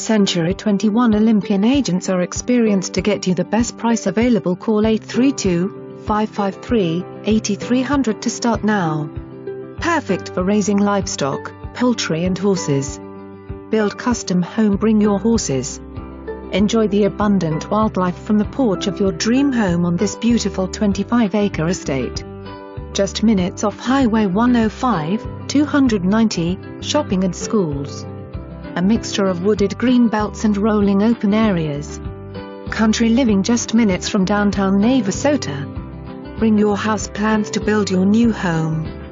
Century 21 Olympian agents are experienced to get you the best price available. Call 832-553-8300 to start now. Perfect for raising livestock, poultry and horses. Build custom home. Bring your horses. Enjoy the abundant wildlife from the porch of your dream home on this beautiful 25-acre estate. Just minutes off Highway 105, 290, shopping and schools. A mixture of wooded green belts and rolling open areas. Country living just minutes from downtown Navasota. Bring your house plans to build your new home.